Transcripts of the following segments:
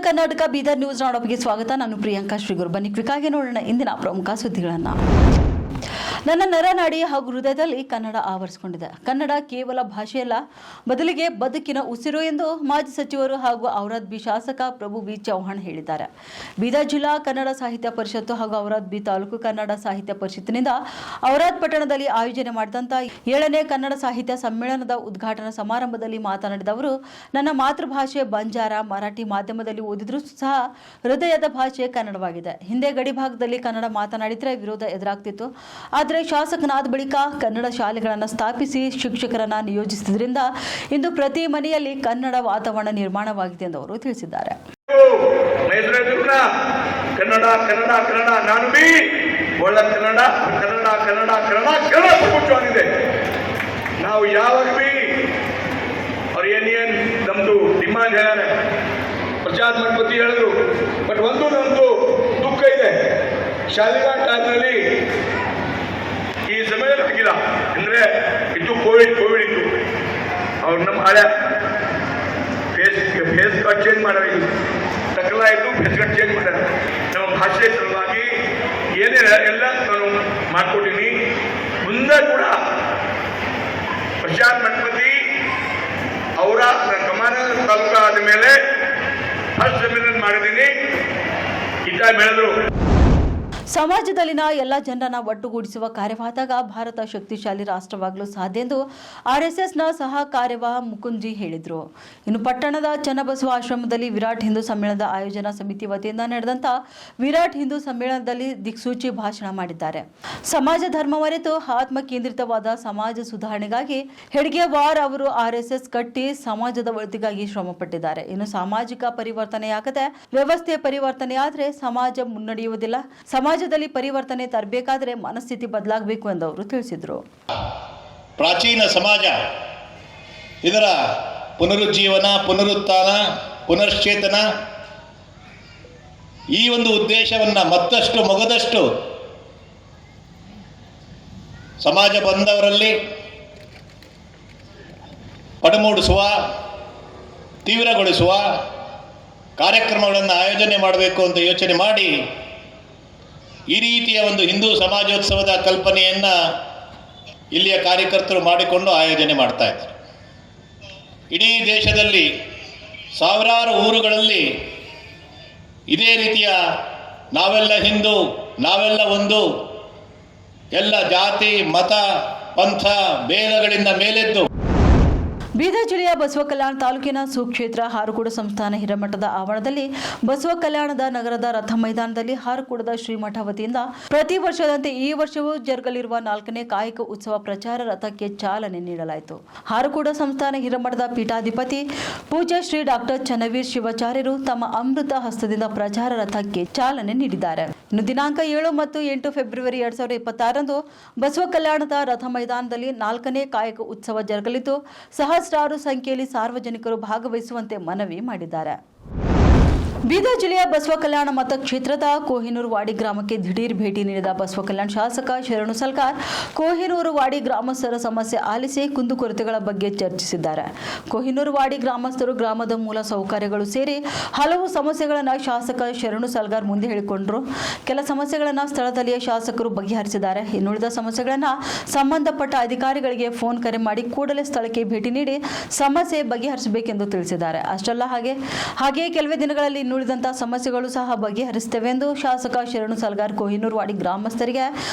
Karnataka Bidar news ರಾಡಪ್ಗೆ ಸ್ವಾಗತ. ನಾನು ಪ್ರಿಯಾಂಕಾ ಶ್ರೀಗುರು. ಬನ್ನಿ ಕ್ವಿಕ್ಕಾಗಿ ನೋಡೋಣ ಇಂದಿನ ಪ್ರಮುಖ ಸುದ್ದಿಗಳನ್ನು. ನನ್ನ ನರನಾಡಿ ಹಾಗೂ ಹೃದಯದಲ್ಲಿ ಕನ್ನಡ ಆವರಿಸಿಕೊಂಡಿದೆ. ಕನ್ನಡ ಕೇವಲ ಭಾಷೆಯಲ್ಲ, ಬದಲಿಗೆ ಬದುಕಿನ ಉಸಿರು ಎಂದು ಮಾಜಿ ಸಚಿವರು ಹಾಗೂ ಔರಾದ್ ಬಿ ಶಾಸಕ ಪ್ರಭು ಬಿ ಚೌಹಾಣ್ ಹೇಳಿದ್ದಾರೆ. ಬೀದರ್ ಜಿಲ್ಲಾ ಕನ್ನಡ ಸಾಹಿತ್ಯ ಪರಿಷತ್ತು ಹಾಗೂ ಔರಾದ್ ಬಿ ತಾಲೂಕು ಕನ್ನಡ ಸಾಹಿತ್ಯ ಪರಿಷತ್ತಿನಿಂದ ಔರಾದ್ ಪಟ್ಟಣದಲ್ಲಿ ಆಯೋಜನೆ ಮಾಡಿದಂಥ 7ನೇ ಕನ್ನಡ ಸಾಹಿತ್ಯ ಸಮ್ಮೇಳನದ ಉದ್ಘಾಟನಾ ಸಮಾರಂಭದಲ್ಲಿ ಮಾತನಾಡಿದ ಅವರು, ನನ್ನ ಮಾತೃಭಾಷೆ ಬಂಜಾರ, ಮರಾಠಿ ಮಾಧ್ಯಮದಲ್ಲಿ ಓದಿದ್ರೂ ಸಹ ಹೃದಯದ ಭಾಷೆ ಕನ್ನಡವಾಗಿದೆ. ಹಿಂದೆ ಗಡಿ ಭಾಗದಲ್ಲಿ ಕನ್ನಡ ಮಾತನಾಡಿದರೆ ವಿರೋಧ ಎದುರಾಗ್ತಿತ್ತು. ಆದರೆ ಶಾಸಕನಾದ ಬಳಿಕ ಕನ್ನಡ ಶಾಲೆಗಳನ್ನು ಸ್ಥಾಪಿಸಿ ಶಿಕ್ಷಕರನ್ನ ನಿಯೋಜಿಸಿದ್ರಿಂದ ಇಂದು ಪ್ರತಿ ಮನೆಯಲ್ಲಿ ಕನ್ನಡ ವಾತಾವರಣ ನಿರ್ಮಾಣವಾಗಿದೆ ಎಂದು ಅವರು ತಿಳಿಸಿದ್ದಾರೆ. ಕನ್ನಡ ಕನ್ನಡ ಕನ್ನಡ ನಾನು ಬಿ ಒಳ್ಳ ಕನ್ನಡ ಕನ್ನಡ ಕನ್ನಡ ಕನ್ನಡ ಕನ್ನಡ ಪ್ರಮುಖವಾಗಿದೆ. ನಾವು ಯಾವಾಗ ಬಿ ಅವ್ರು ಏನ್ ನಮ್ದು ಡಿಮಾಂಡ್ ಹೇಳ್ಯಾರೆ, ಪ್ರಸಾದ್ ಮಠಪತಿ ಹೇಳಿದ್ರು. ಬಟ್ ಒಂದು ನಮ್ದು ದುಃಖ ಇದೆ, ಶಾಲೆಗಳ ಟೈಮ್ನಲ್ಲಿ ಈ ಸಮ್ಮೇಳನ ಆಗಿಲ್ಲ. ಅಂದ್ರೆ ಇತ್ತು ಕೋವಿಡ್ ಇತ್ತು. ಅವ್ರು ನಮ್ಮ ಹಳೆ ಫೇಸ್ ಕಟ್ ಚೇಂಜ್ ಮಾಡ್ಯಾರ, ಟಕಲ ಇತ್ತು ಫೇಸ್ ಕಟ್ ಚೇಂಜ್ ಮಾಡ್ಯಾರ. ನಮ್ಮ ಭಾಷೆ ಸಲುವಾಗಿ ಏನೇ ಎಲ್ಲ ನಾನು ಮಾಡ್ಕೊಟ್ಟಿನಿ. ಮುಂದೆ ಕೂಡ ಪ್ರಶಾಂತ್ ಮಠಪತಿ ಅವರ ಕಮಾನ ತಾಲೂಕು ಆದ ಮೇಲೆ ಫಸ್ಟ್ ಸಮ್ಮೇಳನ ಮಾಡಿದ್ದೀನಿ. ಇದ್ದ ಬೆಳೆದ್ರು ಸಮಾಜದಲ್ಲಿನ ಎಲ್ಲ ಜನರನ್ನ ಒಟ್ಟುಗೂಡಿಸುವ ಕಾರ್ಯವಾದಾಗ ಭಾರತ ಶಕ್ತಿಶಾಲಿ ರಾಷ್ಟ್ರವಾಗಲು ಸಾಧ್ಯ ಎಂದು ಆರ್ಎಸ್ಎಸ್ನ ಸಹ ಕಾರ್ಯವಾಹ ಮುಕುಂದ್ಜಿ ಹೇಳಿದರು. ಇನ್ನು ಪಟ್ಟಣದ ಚನ್ನಬಸವ ಆಶ್ರಮದಲ್ಲಿ ವಿರಾಟ್ ಹಿಂದೂ ಸಮ್ಮೇಳನದ ಆಯೋಜನಾ ಸಮಿತಿ ವತಿಯಿಂದ ನಡೆದಂಥ ವಿರಾಟ್ ಹಿಂದೂ ಸಮ್ಮೇಳನದಲ್ಲಿ ದಿಕ್ಸೂಚಿ ಭಾಷಣ ಮಾಡಿದ್ದಾರೆ. ಸಮಾಜ ಧರ್ಮ ಮರೆತು ಆತ್ಮ ಕೇಂದ್ರಿತವಾದ ಸಮಾಜ ಸುಧಾರಣೆಗಾಗಿ ಹೆಡ್ಗೇವಾರ್ ಅವರು ಆರ್ಎಸ್ಎಸ್ ಕಟ್ಟಿ ಸಮಾಜದ ಒಳಿತಿಗಾಗಿ ಶ್ರಮಪಟ್ಟಿದ್ದಾರೆ. ಇನ್ನು ಸಾಮಾಜಿಕ ಪರಿವರ್ತನೆಯಾಗದೆ ವ್ಯವಸ್ಥೆ ಪರಿವರ್ತನೆಯಾದರೆ ಸಮಾಜ ಮುನ್ನಡೆಯುವುದಿಲ್ಲ. ಸಮಾಜದಲ್ಲಿ ಪರಿವರ್ತನೆ ತರಬೇಕಾದರೆ ಮನಸ್ಥಿತಿ ಬದಲಾಗಬೇಕು ಎಂದು ಅವರು ತಿಳಿಸಿದರು. ಪ್ರಾಚೀನ ಸಮಾಜ ಇದರ ಪುನರುಜ್ಜೀವನ, ಪುನರುತ್ಥಾನ, ಪುನಶ್ಚೇತನ ಈ ಒಂದು ಉದ್ದೇಶವನ್ನು ಮತ್ತಷ್ಟು ಮೊಗದಷ್ಟು ಸಮಾಜ ಬಂದವರಲ್ಲಿ ಪಡಮೂಡಿಸುವ, ತೀವ್ರಗೊಳಿಸುವ ಕಾರ್ಯಕ್ರಮಗಳನ್ನು ಆಯೋಜನೆ ಮಾಡಬೇಕು ಅಂತ ಯೋಚನೆ ಮಾಡಿ ಈ ರೀತಿಯ ಒಂದು ಹಿಂದೂ ಸಮಾಜೋತ್ಸವದ ಕಲ್ಪನೆಯನ್ನು ಇಲ್ಲಿಯ ಕಾರ್ಯಕರ್ತರು ಮಾಡಿಕೊಂಡು ಆಯೋಜನೆ ಮಾಡ್ತಾ ಇದ್ದಾರೆ. ಇಡೀ ದೇಶದಲ್ಲಿ ಸಾವಿರಾರು ಊರುಗಳಲ್ಲಿ ಇದೇ ರೀತಿಯ ನಾವೆಲ್ಲ ಹಿಂದೂ, ನಾವೆಲ್ಲ ಒಂದು, ಎಲ್ಲ ಜಾತಿ ಮತ ಪಂಥ ಭೇದಗಳಿಂದ ಮೇಲೆದ್ದು ಬೀದರ್ ಜಿಲ್ಲೆಯ ಬಸವ ಕಲ್ಯಾಣ ತಾಲೂಕಿನ ಸುಕ್ಷೇತ್ರ ಹಾರುಕೂಡ ಸಂಸ್ಥಾನ ಹಿರೇಮಠದ ಆವರಣದಲ್ಲಿ ಬಸವ ಕಲ್ಯಾಣದ ನಗರದ ರಥ ಮೈದಾನದಲ್ಲಿ ಹಾರುಕೂಡದ ಶ್ರೀಮಠ ವತಿಯಿಂದ ಪ್ರತಿ ವರ್ಷದಂತೆ ಈ ವರ್ಷವೂ ಜರುಗಲಿರುವ 4ನೇ ಕಾಯಕ ಉತ್ಸವ ಪ್ರಚಾರ ರಥಕ್ಕೆ ಚಾಲನೆ ನೀಡಲಾಯಿತು. ಹಾರುಕೂಡ ಸಂಸ್ಥಾನ ಹಿರೇಮಠದ ಪೀಠಾಧಿಪತಿ ಪೂಜ್ಯ ಶ್ರೀ ಡಾಕ್ಟರ್ ಚನ್ನವೀರ್ ಶಿವಾಚಾರ್ಯರು ತಮ್ಮ ಅಮೃತ ಹಸ್ತದಿಂದ ಪ್ರಚಾರ ರಥಕ್ಕೆ ಚಾಲನೆ ನೀಡಿದ್ದಾರೆ. ಇನ್ನು ದಿನಾಂಕ 7 ಮತ್ತು 8 ಫೆಬ್ರವರಿ 2026ರಂದು ಬಸವ ಕಲ್ಯಾಣದ ರಥ ಮೈದಾನದಲ್ಲಿ 4ನೇ ಕಾಯಕ ಉತ್ಸವ ಜರುಗಲಿದ್ದು ಸಹಸ್ರಾರು ಸಂಖ್ಯೆಯಲ್ಲಿ ಸಾರ್ವಜನಿಕರು ಭಾಗವಹಿಸುವಂತೆ ಮನವಿ ಮಾಡಿದ್ದಾರೆ. ಬೀದರ್ ಜಿಲ್ಲೆಯ ಬಸವ ಕಲ್ಯಾಣ ಮತಕ್ಷೇತ್ರದ ಕೋಹಿನೂರು ವಾಡಿ ಗ್ರಾಮಕ್ಕೆ ದಿಢೀರ್ ಭೇಟಿ ನೀಡಿದ ಬಸವ ಕಲ್ಯಾಣ ಶಾಸಕ ಶರಣು ಸಲ್ಕಾರ್ ಕೋಹಿನೂರು ವಾಡಿ ಗ್ರಾಮಸ್ಥರ ಸಮಸ್ಯೆ ಆಲಿಸಿ ಕುಂದುಕೊರತೆಗಳ ಬಗ್ಗೆ ಚರ್ಚಿಸಿದ್ದಾರೆ. ಕೋಹಿನೂರು ವಾಡಿ ಗ್ರಾಮಸ್ಥರು ಗ್ರಾಮದ ಮೂಲ ಸೌಕರ್ಯಗಳು ಸೇರಿ ಹಲವು ಸಮಸ್ಯೆಗಳನ್ನು ಶಾಸಕ ಶರಣು ಸಲ್ಗಾರ್ ಮುಂದೆ ಹೇಳಿಕೊಂಡರು. ಕೆಲ ಸಮಸ್ಯೆಗಳನ್ನು ಸ್ಥಳದಲ್ಲಿಯೇ ಶಾಸಕರು ಬಗೆಹರಿಸಿದ್ದಾರೆ. ಇನ್ನುಳಿದ ಸಮಸ್ಯೆಗಳನ್ನು ಸಂಬಂಧಪಟ್ಟ ಅಧಿಕಾರಿಗಳಿಗೆ ಫೋನ್ ಕರೆ ಮಾಡಿ ಕೂಡಲೇ ಸ್ಥಳಕ್ಕೆ ಭೇಟಿ ನೀಡಿ ಸಮಸ್ಯೆ ಬಗೆಹರಿಸಬೇಕೆಂದು ತಿಳಿಸಿದ್ದಾರೆ. ಅಷ್ಟಲ್ಲ ಹಾಗೆ ಕೆಲವೇ ದಿನಗಳಲ್ಲಿ ಉಳಿದಂತಹ ಸಮಸ್ಯೆಗಳು ಸಹ ಬಗೆಹರಿಸುತ್ತವೆ ಎಂದು ಶಾಸಕ ಶರಣು ಸಲ್ಗಾರ್ ಕೋಹಿನೂರು ವಾಡಿ ಗ್ರಾಮಸ್ಥರಿಗೆ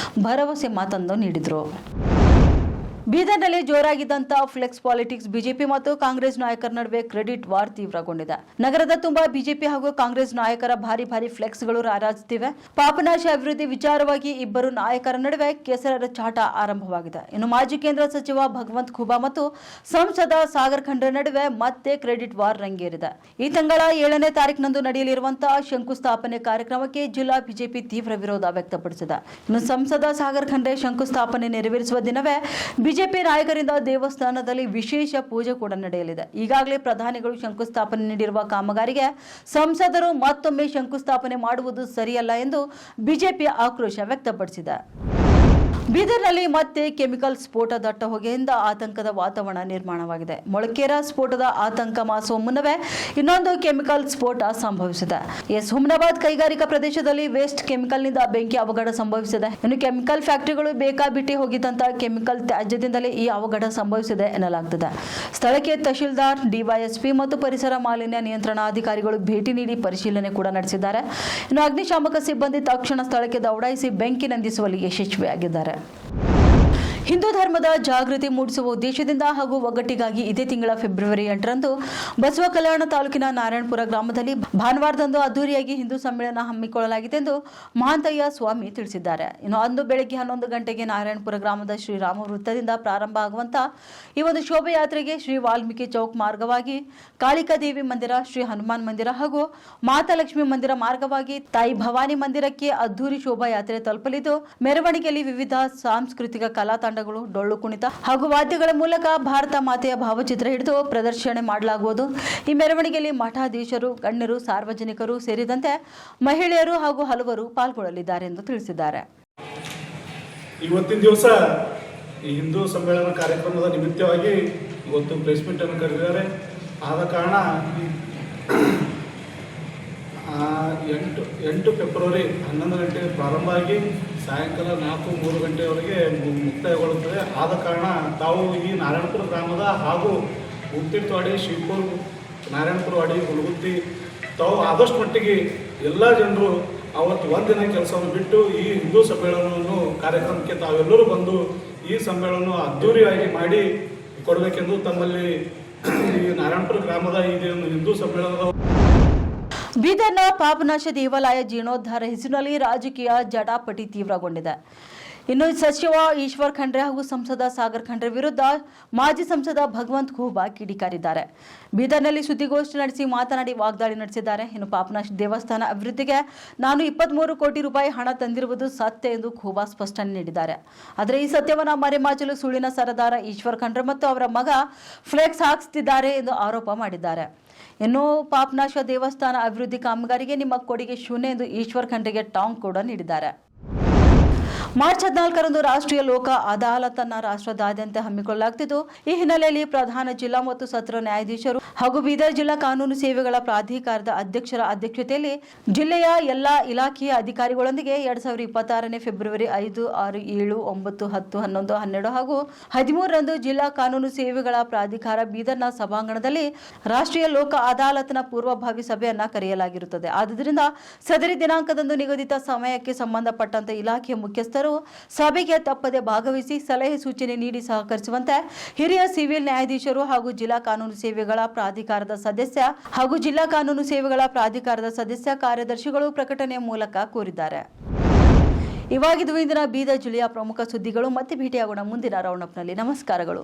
ಭರವಸೆ ಮಾತನ್ನು ನೀಡಿದರು. ಬೀದರ್ನಲ್ಲಿ ಜೋರಾಗಿದ್ದಂಥ ಫ್ಲೆಕ್ಸ್ ಪಾಲಿಟಿಕ್ಸ್ ಬಿಜೆಪಿ ಮತ್ತು ಕಾಂಗ್ರೆಸ್ ನಾಯಕರ ನಡುವೆ ಕ್ರೆಡಿಟ್ ವಾರ್ ತೀವ್ರಗೊಂಡಿದೆ. ನಗರದ ತುಂಬಾ ಬಿಜೆಪಿ ಹಾಗೂ ಕಾಂಗ್ರೆಸ್ ನಾಯಕರ ಭಾರಿ ಫ್ಲೆಕ್ಸ್ಗಳು ರಾರಾಜುತ್ತಿವೆ. ಪಾಪನಾಶ ಅಭಿವೃದ್ಧಿ ವಿಚಾರವಾಗಿ ಇಬ್ಬರು ನಾಯಕರ ನಡುವೆ ಕೆಸರರ ಚಾಟ ಆರಂಭವಾಗಿದೆ. ಇನ್ನು ಮಾಜಿ ಕೇಂದ್ರ ಸಚಿವ ಭಗವಂತ್ ಖೂಬಾ ಮತ್ತು ಸಂಸದ ಸಾಗರ್ ಖಂಡ್ರೆ ನಡುವೆ ಮತ್ತೆ ಕ್ರೆಡಿಟ್ ವಾರ್ ರಂಗೇರಿದೆ. ಈ ತಿಂಗಳ 7ನೇ ತಾರೀಕಿನಂದು ನಡೆಯಲಿರುವಂತಹ ಶಂಕುಸ್ಥಾಪನೆ ಕಾರ್ಯಕ್ರಮಕ್ಕೆ ಜಿಲ್ಲಾ ಬಿಜೆಪಿ ತೀವ್ರ ವಿರೋಧ ವ್ಯಕ್ತಪಡಿಸಿದೆ. ಇನ್ನು ಸಂಸದ ಸಾಗರ್ ಖಂಡ್ರೆ ಶಂಕುಸ್ಥಾಪನೆ ನೆರವೇರಿಸುವ ದಿನವೇ ಬಿಜೆಪಿ ನಾಯಕರಿಂದ ದೇವಸ್ಥಾನದಲ್ಲಿ ವಿಶೇಷ ಪೂಜೆ ಕೂಡ ನಡೆಯಲಿದೆ. ಈಗಾಗಲೇ ಪ್ರಧಾನಿಗಳು ಶಂಕುಸ್ಥಾಪನೆ ನೀಡಿರುವ ಕಾಮಗಾರಿಗೆ ಸಂಸದರು ಮತ್ತೊಮ್ಮೆ ಶಂಕುಸ್ಥಾಪನೆ ಮಾಡುವುದು ಸರಿಯಲ್ಲ ಎಂದು ಬಿಜೆಪಿ ಆಕ್ರೋಶ ವ್ಯಕ್ತಪಡಿಸಿದೆ. ಬೀದರ್ನಲ್ಲಿ ಮತ್ತೆ ಕೆಮಿಕಲ್ ಸ್ಫೋಟ ದಟ್ಟ ಹೊಗೆಯಿಂದ ಆತಂಕದ ವಾತಾವರಣ ನಿರ್ಮಾಣವಾಗಿದೆ. ಮೊಳಕೇರ ಸ್ಫೋಟದ ಆತಂಕ ಮಾಸುವ ಮುನ್ನವೇ ಇನ್ನೊಂದು ಕೆಮಿಕಲ್ ಸ್ಫೋಟ ಸಂಭವಿಸಿದೆ. ಹುಮ್ನಾಬಾದ್ ಕೈಗಾರಿಕಾ ಪ್ರದೇಶದಲ್ಲಿ ವೇಸ್ಟ್ ಕೆಮಿಕಲ್ನಿಂದ ಬೆಂಕಿ ಅವಘಡ ಸಂಭವಿಸಿದೆ. ಇನ್ನು ಕೆಮಿಕಲ್ ಫ್ಯಾಕ್ಟರಿಗಳು ಬೇಕಾಬಿಟ್ಟಿ ಹೋಗಿದ್ದಂತಹ ಕೆಮಿಕಲ್ ತ್ಯಾಜ್ಯದಿಂದಲೇ ಈ ಅವಘಡ ಸಂಭವಿಸಿದೆ ಎನ್ನಲಾಗುತ್ತದೆ. ಸ್ಥಳಕ್ಕೆ ತಹಶೀಲ್ದಾರ್, ಡಿವೈಎಸ್ಪಿ ಮತ್ತು ಪರಿಸರ ಮಾಲಿನ್ಯ ನಿಯಂತ್ರಣಾಧಿಕಾರಿಗಳು ಭೇಟಿ ನೀಡಿ ಪರಿಶೀಲನೆ ಕೂಡ ನಡೆಸಿದ್ದಾರೆ. ಇನ್ನು ಅಗ್ನಿಶಾಮಕ ಸಿಬ್ಬಂದಿ ತಕ್ಷಣ ಸ್ಥಳಕ್ಕೆ ದೌಡಾಯಿಸಿ ಬೆಂಕಿ ನಂದಿಸುವಲ್ಲಿ ಯಶಸ್ವಿಯಾಗಿದ್ದಾರೆ. ಹಿಂದೂ ಧರ್ಮದ ಜಾಗೃತಿ ಮೂಡಿಸುವ ಉದ್ದೇಶದಿಂದ ಹಾಗೂ ಒಗ್ಗಟ್ಟಿಗಾಗಿ ಇದೇ ತಿಂಗಳ ಫೆಬ್ರವರಿ 8ರಂದು ಬಸವ ಕಲ್ಯಾಣ ತಾಲೂಕಿನ ನಾರಾಯಣಪುರ ಗ್ರಾಮದಲ್ಲಿ ಭಾನುವಾರದಂದು ಅದ್ದೂರಿಯಾಗಿ ಹಿಂದೂ ಸಮ್ಮೇಳನ ಹಮ್ಮಿಕೊಳ್ಳಲಾಗಿದೆ ಎಂದು ಮಹಾಂತಯ್ಯ ಸ್ವಾಮಿ ತಿಳಿಸಿದ್ದಾರೆ. ಇನ್ನು ಅಂದು ಬೆಳಗ್ಗೆ 11 ಗಂಟೆಗೆ ನಾರಾಯಣಪುರ ಗ್ರಾಮದ ಶ್ರೀರಾಮ ವೃತ್ತದಿಂದ ಪ್ರಾರಂಭ ಆಗುವಂತಹ ಈ ಒಂದು ಶೋಭಾಯಾತ್ರೆಗೆ ಶ್ರೀ ವಾಲ್ಮೀಕಿ ಚೌಕ್ ಮಾರ್ಗವಾಗಿ ಕಾಳಿಕಾದೇವಿ ಮಂದಿರ, ಶ್ರೀ ಹನುಮಾನ್ ಮಂದಿರ ಹಾಗೂ ಮಾತಾಲಕ್ಷ್ಮಿ ಮಂದಿರ ಮಾರ್ಗವಾಗಿ ತಾಯಿ ಭವಾನಿ ಮಂದಿರಕ್ಕೆ ಅದ್ದೂರಿ ಶೋಭಾಯಾತ್ರೆ ತಲುಪಲಿದ್ದು, ಮೆರವಣಿಗೆಯಲ್ಲಿ ವಿವಿಧ ಸಾಂಸ್ಕೃತಿಕ ಕಲಾ ತಂಡಗಳು, ಡೊಳ್ಳು ಕುಣಿತ ಹಾಗೂ ವಾದ್ಯಗಳ ಮೂಲಕ ಭಾರತ ಮಾತೆಯ ಭಾವಚಿತ್ರ ಹಿಡಿದು ಪ್ರದರ್ಶನ ಮಾಡಲಾಗುವುದು. ಈ ಮೆರವಣಿಗೆಯಲ್ಲಿ ಮಠಾಧೀಶರು, ಗಣ್ಯರು, ಸಾರ್ವಜನಿಕರು ಸೇರಿದಂತೆ ಮಹಿಳೆಯರು ಹಾಗೂ ಹಲವರು ಪಾಲ್ಗೊಳ್ಳಲಿದ್ದಾರೆ ಎಂದು ತಿಳಿಸಿದ್ದಾರೆ. ಇವತ್ತಿನ ದಿವಸ ಈ ಹಿಂದೂ ಸಮ್ಮೇಳನ ಕಾರ್ಯಕ್ರಮದ ನಿಮಿತ್ತವಾಗಿ ಇವತ್ತು ಪ್ರೆಸ್ ಮೀಟ್ ಅನ್ನು ಕರೆದಿದ್ದಾರೆ. ಆದ ಕಾರಣ 8 ಫೆಬ್ರವರಿ 11 ಗಂಟೆಗೆ ಪ್ರಾರಂಭ ಆಗಿ ಸಾಯಂಕಾಲ 4-3 ಗಂಟೆಯವರೆಗೆ ಮುಕ್ತಾಯಗೊಳ್ಳುತ್ತದೆ. ಆದ ಕಾರಣ ತಾವು ಈ ನಾರಾಯಣಪುರ ಗ್ರಾಮದ ಹಾಗೂ ಉತ್ತೀರ್ಥವಾಡಿ, ಶಿವಪುರ್, ನಾರಾಯಣಪುರವಾಡಿ, ಹುಲಗುತ್ತಿ ತಾವು ಆದಷ್ಟು ಮಟ್ಟಿಗೆ ಎಲ್ಲ ಜನರು ಅವತ್ತು ಒಂದಿನ ಕೆಲಸವನ್ನು ಬಿಟ್ಟು ಈ ಹಿಂದೂ ಸಮ್ಮೇಳನವನ್ನು ಕಾರ್ಯಕ್ರಮಕ್ಕೆ ತಾವೆಲ್ಲರೂ ಬಂದು ಈ ಸಮ್ಮೇಳನ ಅದ್ದೂರಿಯಾಗಿ ಮಾಡಿ ಕೊಡಬೇಕೆಂದು ತಮ್ಮಲ್ಲಿ ಈ ನಾರಾಯಣಪುರ ಗ್ರಾಮದ ಈ ಹಿಂದೂ ಸಮ್ಮೇಳನದ ಬೀದರ್ನ ಪಾಪನಾಶ ದೇವಾಲಯ ಜೀರ್ಣೋದ್ಧಾರ ಹೆಸರಿನಲ್ಲಿ ರಾಜಕೀಯ ಜಟಾಪಟಿ ತೀವ್ರಗೊಂಡಿದೆ. ಇನ್ನು ಸಚಿವ ಈಶ್ವರ್ ಖಂಡ್ರೆ ಹಾಗೂ ಸಂಸದ ಸಾಗರ್ ಖಂಡ್ರೆ ವಿರುದ್ಧ ಮಾಜಿ ಸಂಸದ ಭಗವಂತ್ ಖೂಬಾ ಕಿಡಿಕಾರಿದ್ದಾರೆ. ಬೀದರ್ನಲ್ಲಿ ಸುದ್ದಿಗೋಷ್ಠಿ ನಡೆಸಿ ಮಾತನಾಡಿ ವಾಗ್ದಾಳಿ ನಡೆಸಿದ್ದಾರೆ. ಇನ್ನು ಪಾಪನಾಶ ದೇವಸ್ಥಾನ ಅಭಿವೃದ್ಧಿಗೆ ನಾನು 23 ಕೋಟಿ ರೂಪಾಯಿ ಹಣ ತಂದಿರುವುದು ಸತ್ಯ ಎಂದು ಖೂಬಾ ಸ್ಪಷ್ಟನೆ ನೀಡಿದ್ದಾರೆ. ಆದರೆ ಈ ಸತ್ಯವನ್ನು ಮರೆಮಾಚಲು ಸುಳ್ಳಿನ ಸರದಾರ ಈಶ್ವರ್ ಖಂಡ್ರೆ ಮತ್ತು ಅವರ ಮಗ ಫ್ಲೆಕ್ಸ್ ಹಾಕಿಸುತ್ತಿದ್ದಾರೆ ಎಂದು ಆರೋಪ ಮಾಡಿದ್ದಾರೆ. ಇನ್ನು ಪಾಪನಾಶ ದೇವಸ್ಥಾನ ಅಭಿವೃದ್ಧಿ ಕಾಮಗಾರಿಗೆ ನಿಮ್ಮ ಕೊಡುಗೆ ಶೂನ್ಯ ಎಂದು ಈಶ್ವರ್ ಖಂಡ್ರೆಗೆ ಟಾಂಗ್ ಕೂಡ ನೀಡಿದ್ದಾರೆ. ಮಾರ್ಚ್ 14ರಂದು ರಾಷ್ಟ್ರೀಯ ಲೋಕ ಅದಾಲತನ್ನು ರಾಷ್ಟ್ರದಾದ್ಯಂತ ಹಮ್ಮಿಕೊಳ್ಳಲಾಗುತ್ತಿದ್ದು, ಈ ಹಿನ್ನೆಲೆಯಲ್ಲಿ ಪ್ರಧಾನ ಜಿಲ್ಲಾ ಮತ್ತು ಸತ್ರ ನ್ಯಾಯಾಧೀಶರು ಹಾಗೂ ಬೀದರ್ ಜಿಲ್ಲಾ ಕಾನೂನು ಸೇವೆಗಳ ಪ್ರಾಧಿಕಾರದ ಅಧ್ಯಕ್ಷರ ಅಧ್ಯಕ್ಷತೆಯಲ್ಲಿ ಜಿಲ್ಲೆಯ ಎಲ್ಲಾ ಇಲಾಖೆಯ ಅಧಿಕಾರಿಗಳೊಂದಿಗೆ 2026ನೇ ಫೆಬ್ರವರಿ 5, 6, 7, 9, 10, 11, 12 ಹಾಗೂ 13ರಂದು ಜಿಲ್ಲಾ ಕಾನೂನು ಸೇವೆಗಳ ಪ್ರಾಧಿಕಾರ ಬೀದರ್ನ ಸಭಾಂಗಣದಲ್ಲಿ ರಾಷ್ಟ್ರೀಯ ಲೋಕ ಅದಾಲತ್ನ ಪೂರ್ವಭಾವಿ ಸಭೆಯನ್ನ ಕರೆಯಲಾಗಿರುತ್ತದೆ. ಆದ್ದರಿಂದ ಸದರಿ ದಿನಾಂಕದಂದು ನಿಗದಿತ ಸಮಯಕ್ಕೆ ಸಂಬಂಧಪಟ್ಟಂತೆ ಇಲಾಖೆಯ ಮುಖ್ಯಸ್ಥರು ಸಭೆಗೆ ತಪ್ಪದೆ ಭಾಗವಹಿಸಿ ಸಲಹೆ ಸೂಚನೆ ನೀಡಿ ಸಹಕರಿಸುವಂತೆ ಹಿರಿಯ ಸಿವಿಲ್ ನ್ಯಾಯಾಧೀಶರು ಹಾಗೂ ಜಿಲ್ಲಾ ಕಾನೂನು ಸೇವೆಗಳ ಪ್ರಾಧಿಕಾರದ ಸದಸ್ಯ ಹಾಗೂ ಜಿಲ್ಲಾ ಕಾನೂನು ಸೇವೆಗಳ ಪ್ರಾಧಿಕಾರದ ಸದಸ್ಯ ಕಾರ್ಯದರ್ಶಿಗಳು ಪ್ರಕಟಣೆಯ ಮೂಲಕ ಕೋರಿದ್ದಾರೆ. ಇವಾಗಿದ್ದು ಇಂದಿನ ಬೀದರ್ ಜಿಲ್ಲೆಯ ಪ್ರಮುಖ ಸುದ್ದಿಗಳು. ಮತ್ತೆ ಭೇಟಿಯಾಗೋಣ ಮುಂದಿನ ರೌಂಡ್ ಅಪ್ನಲ್ಲಿ. ನಮಸ್ಕಾರಗಳು.